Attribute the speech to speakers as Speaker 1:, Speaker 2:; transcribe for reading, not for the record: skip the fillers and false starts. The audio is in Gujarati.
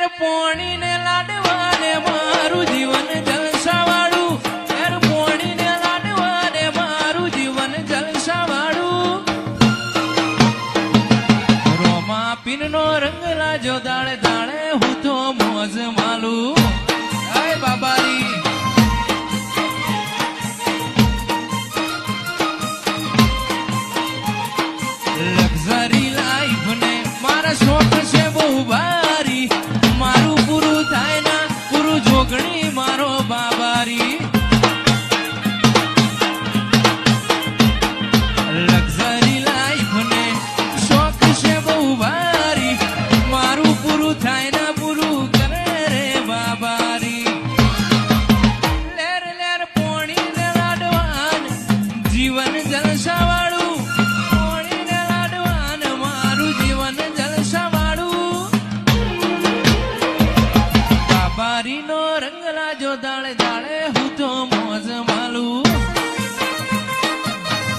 Speaker 1: લેર પોણી ને લાડવા ને મારું જીવન જલસાવાળું લેર પોણી ને લાડવા ને મારું જીવન જલસાવાળું રોમા પીનનો રંગ લાજો દાળે દાળે હું તો મોજ માલું આય બાબારી લક્ઝરી લાઈફ ને મારા શોખ છે બહુ ભારી મારું પૂરું થાય ના પૂરું જોગણી મારો બાબારી લક્ઝરી લાઈફ ને શોખ છે બહુ ભારી મારું પૂરું થાય ના પૂરું કરે રે બાબારી લેર લેર પોણી ને લાડવાન જીવન જલસાવાળું પોણી ને લાડવાન મારું જીવન જલસાવાળું બાબારીનો રંગ લાજો દાળે દાળે હું તો મોજ